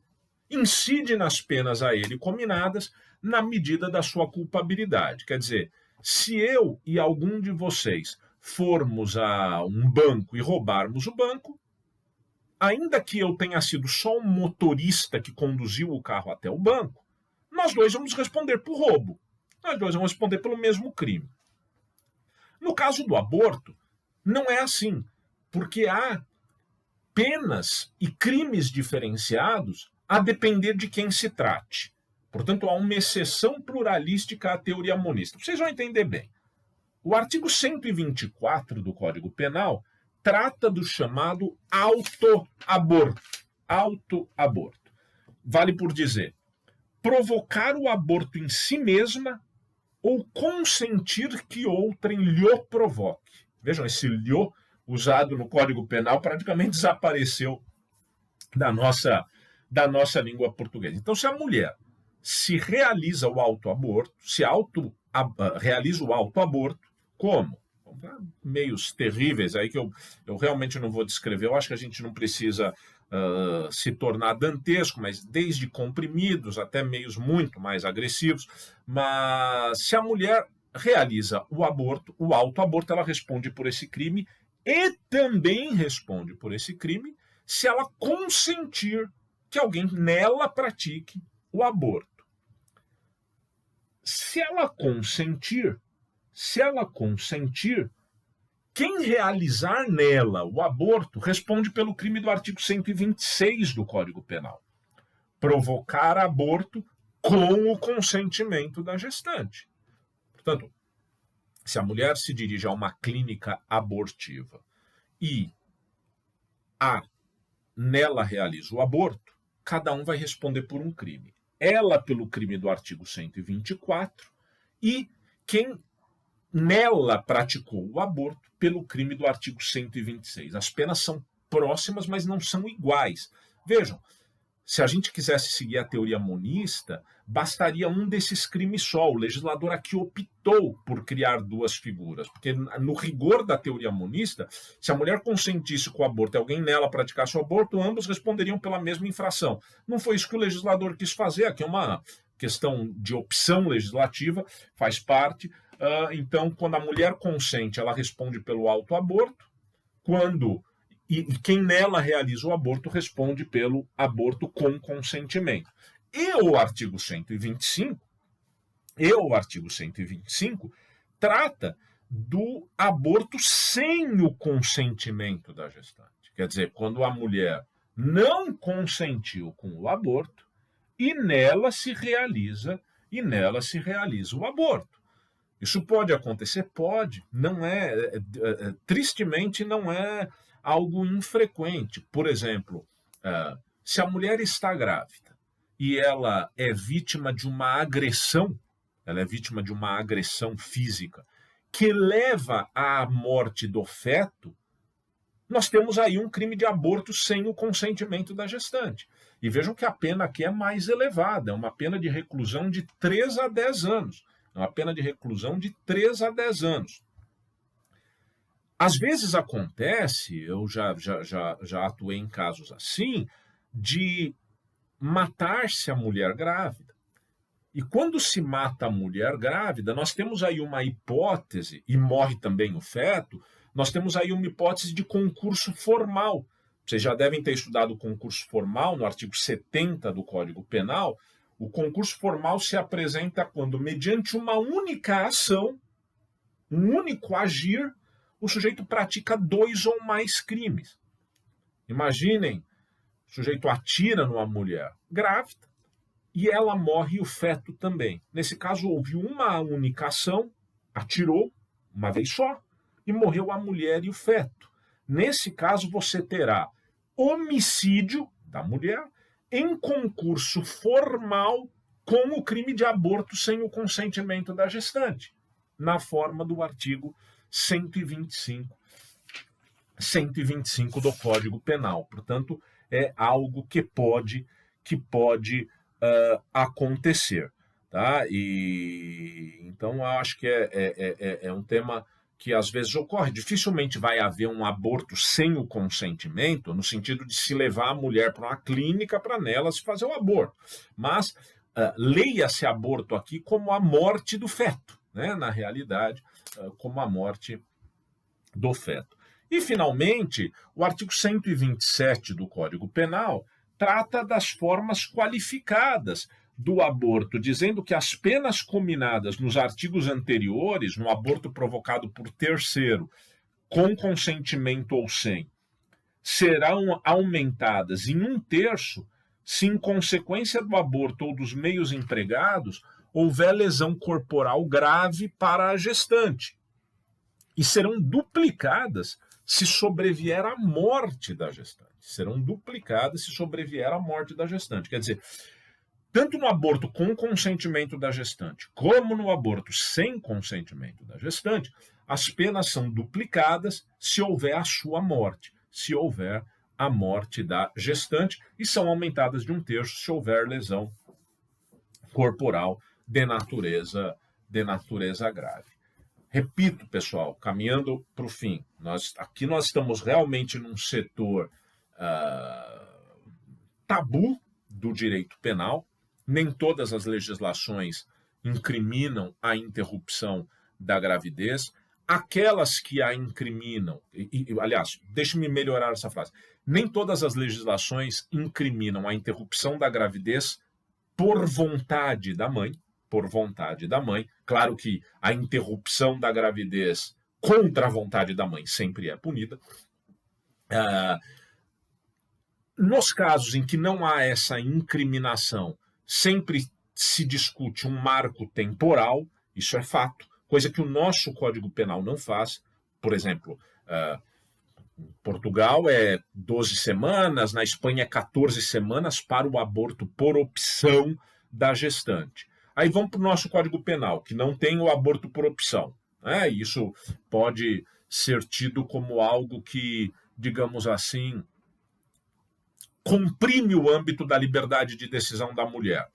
incide nas penas a ele cominadas na medida da sua culpabilidade. Quer dizer, se eu e algum de vocês formos a um banco e roubarmos o banco, ainda que eu tenha sido só um motorista que conduziu o carro até o banco, nós dois vamos responder por roubo. Nós dois vamos responder pelo mesmo crime. No caso do aborto, não é assim, porque há penas e crimes diferenciados a depender de quem se trate. Portanto, há uma exceção pluralística à teoria monista. Vocês vão entender bem. O artigo 124 do Código Penal trata do chamado autoaborto. Autoaborto. Vale por dizer, provocar o aborto em si mesma ou consentir que outrem lhe provoque. Vejam, esse lhe usado no Código Penal praticamente desapareceu da nossa língua portuguesa. Então, se a mulher se realiza o autoaborto, realiza o autoaborto, como? Meios terríveis aí que eu realmente não vou descrever, eu acho que a gente não precisa se tornar dantesco, mas desde comprimidos até meios muito mais agressivos. Mas se a mulher realiza o aborto, o autoaborto, ela responde por esse crime e também responde por esse crime se ela consentir que alguém nela pratique o aborto. Se ela consentir, quem realizar nela o aborto responde pelo crime do artigo 126 do Código Penal. Provocar aborto com o consentimento da gestante. Portanto, se a mulher se dirige a uma clínica abortiva e nela realiza o aborto, cada um vai responder por um crime. Ela pelo crime do artigo 124 e quem nela praticou o aborto pelo crime do artigo 126. As penas são próximas, mas não são iguais. Vejam, se a gente quisesse seguir a teoria monista, bastaria um desses crimes só. O legislador aqui optou por criar duas figuras, porque no rigor da teoria monista, se a mulher consentisse com o aborto e alguém nela praticasse o aborto, ambos responderiam pela mesma infração. Não foi isso que o legislador quis fazer. Aqui é uma questão de opção legislativa, faz parte. Então, quando a mulher consente, ela responde pelo autoaborto, e quem nela realiza o aborto responde pelo aborto com consentimento. E o artigo 125 trata do aborto sem o consentimento da gestante. Quer dizer, quando a mulher não consentiu com o aborto e nela se realiza o aborto. Isso pode acontecer? Pode. Não tristemente não é algo infrequente. Por exemplo, se a mulher está grávida e ela é vítima de uma agressão, física, que leva à morte do feto, nós temos aí um crime de aborto sem o consentimento da gestante. E vejam que a pena aqui é mais elevada, é uma pena de reclusão de 3 a 10 anos. É uma pena de reclusão de 3 a 10 anos. Às vezes acontece, eu já atuei em casos assim, de matar-se a mulher grávida. E quando se mata a mulher grávida, nós temos aí uma hipótese, e morre também o feto, nós temos aí uma hipótese de concurso formal. Vocês já devem ter estudado o concurso formal no artigo 70 do Código Penal. O concurso formal se apresenta quando, mediante uma única ação, um único agir, o sujeito pratica 2 ou mais crimes. Imaginem, o sujeito atira numa mulher grávida e ela morre e o feto também. Nesse caso, houve uma única ação, atirou uma vez só e morreu a mulher e o feto. Nesse caso, você terá homicídio da mulher em concurso formal com o crime de aborto sem o consentimento da gestante, na forma do artigo 125 do Código Penal. Portanto, é algo que pode acontecer. Tá? E então, eu acho que é um tema que às vezes ocorre. Dificilmente vai haver um aborto sem o consentimento, no sentido de se levar a mulher para uma clínica para nela se fazer o aborto. Mas leia-se aborto aqui como a morte do feto, né? Na realidade, como a morte do feto. E, finalmente, o artigo 127 do Código Penal trata das formas qualificadas do aborto, dizendo que as penas cominadas nos artigos anteriores, no aborto provocado por terceiro, com consentimento ou sem, serão aumentadas em 1/3 se, em consequência do aborto ou dos meios empregados, houver lesão corporal grave para a gestante. E serão duplicadas se sobrevier a morte da gestante. Quer dizer, tanto no aborto com consentimento da gestante, como no aborto sem consentimento da gestante, as penas são duplicadas se houver a sua morte, se houver a morte da gestante, e são aumentadas de 1/3 se houver lesão corporal de natureza grave. Repito, pessoal, caminhando para o fim, aqui nós estamos realmente num setor tabu do direito penal. Nem todas as legislações incriminam a interrupção da gravidez. Aquelas que a incriminam, aliás, deixe-me melhorar essa frase, nem todas as legislações incriminam a interrupção da gravidez por vontade da mãe, claro que a interrupção da gravidez contra a vontade da mãe sempre é punida. Nos casos em que não há essa incriminação, sempre se discute um marco temporal, isso é fato, coisa que o nosso Código Penal não faz. Por exemplo, Portugal é 12 semanas, na Espanha é 14 semanas para o aborto por opção da gestante. Aí vamos para o nosso Código Penal, que não tem o aborto por opção. Isso pode ser tido como algo que, digamos assim, comprime o âmbito da liberdade de decisão da mulher.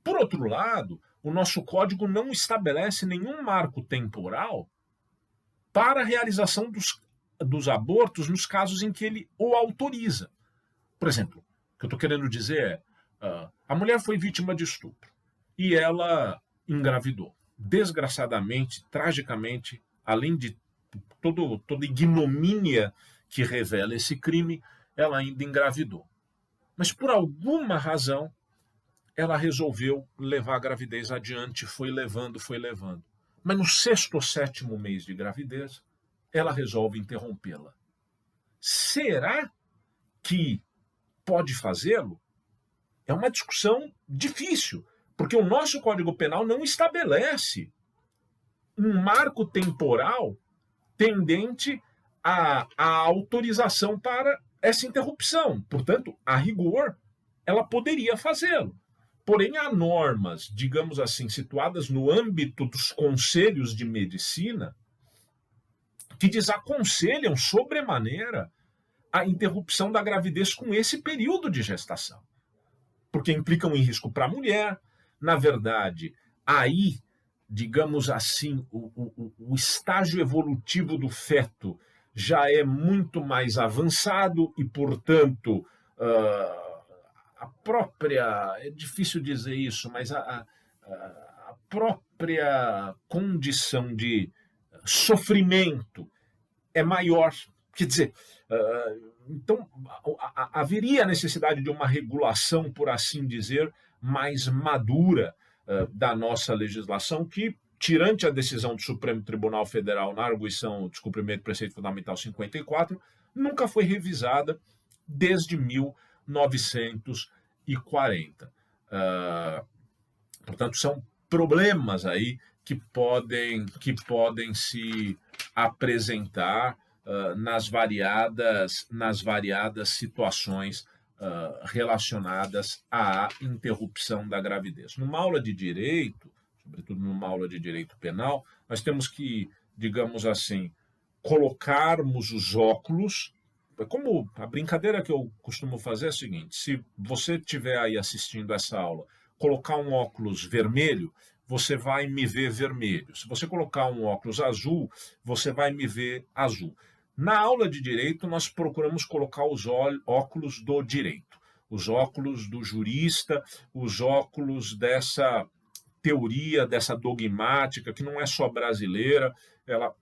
Por outro lado, o nosso código não estabelece nenhum marco temporal para a realização dos abortos nos casos em que ele o autoriza. Por exemplo, o que eu estou querendo dizer é, a mulher foi vítima de estupro e ela engravidou. Desgraçadamente, tragicamente, além de toda ignomínia que revela esse crime, ela ainda engravidou. Mas por alguma razão, ela resolveu levar a gravidez adiante, foi levando. Mas no 6º ou 7º mês de gravidez, ela resolve interrompê-la. Será que pode fazê-lo? É uma discussão difícil, porque o nosso Código Penal não estabelece um marco temporal tendente à autorização para essa interrupção. Portanto, a rigor, ela poderia fazê-lo. Porém, há normas, digamos assim, situadas no âmbito dos conselhos de medicina que desaconselham sobremaneira a interrupção da gravidez com esse período de gestação, porque implicam em risco para a mulher. Na verdade, aí, digamos assim, o estágio evolutivo do feto já é muito mais avançado e, portanto, a própria, é difícil dizer isso, mas a própria condição de sofrimento é maior. Quer dizer, então haveria a necessidade de uma regulação, por assim dizer, mais madura da nossa legislação, que, tirante a decisão do Supremo Tribunal Federal na arguição do descumprimento do preceito fundamental 54, nunca foi revisada desde 1940. Portanto, são problemas aí que podem se apresentar nas variadas situações relacionadas à interrupção da gravidez. Numa aula de direito, sobretudo numa aula de direito penal, nós temos que, digamos assim, colocarmos os óculos. Como a brincadeira que eu costumo fazer é a seguinte: se você estiver aí assistindo essa aula, colocar um óculos vermelho, você vai me ver vermelho. Se você colocar um óculos azul, você vai me ver azul. Na aula de direito, nós procuramos colocar os óculos do direito, os óculos do jurista, os óculos dessa teoria, dessa dogmática, que não é só brasileira, ela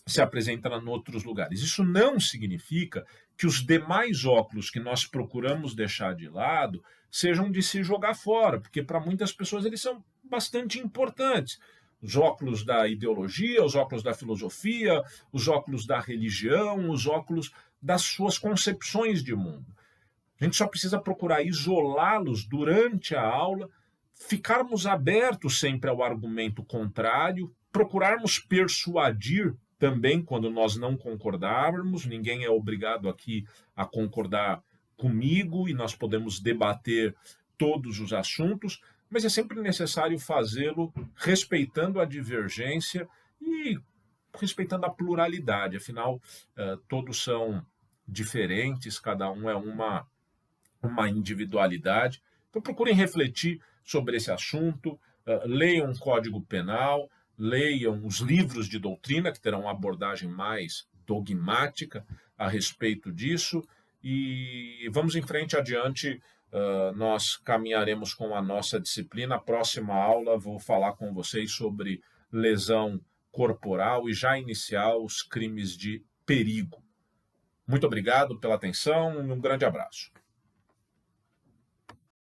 se apresenta em outros lugares. Isso não significa que os demais óculos que nós procuramos deixar de lado sejam de se jogar fora, porque para muitas pessoas eles são bastante importantes. Os óculos da ideologia, os óculos da filosofia, os óculos da religião, os óculos das suas concepções de mundo. A gente só precisa procurar isolá-los durante a aula, ficarmos abertos sempre ao argumento contrário, procurarmos persuadir também quando nós não concordarmos. Ninguém é obrigado aqui a concordar comigo e nós podemos debater todos os assuntos, mas é sempre necessário fazê-lo respeitando a divergência e respeitando a pluralidade. Afinal, todos são diferentes, cada um é uma individualidade. Então procurem refletir sobre esse assunto, leiam o Código Penal, leiam os livros de doutrina, que terão uma abordagem mais dogmática a respeito disso, e vamos em frente adiante. Nós caminharemos com a nossa disciplina. A próxima aula vou falar com vocês sobre lesão corporal e já iniciar os crimes de perigo. Muito obrigado pela atenção e um grande abraço.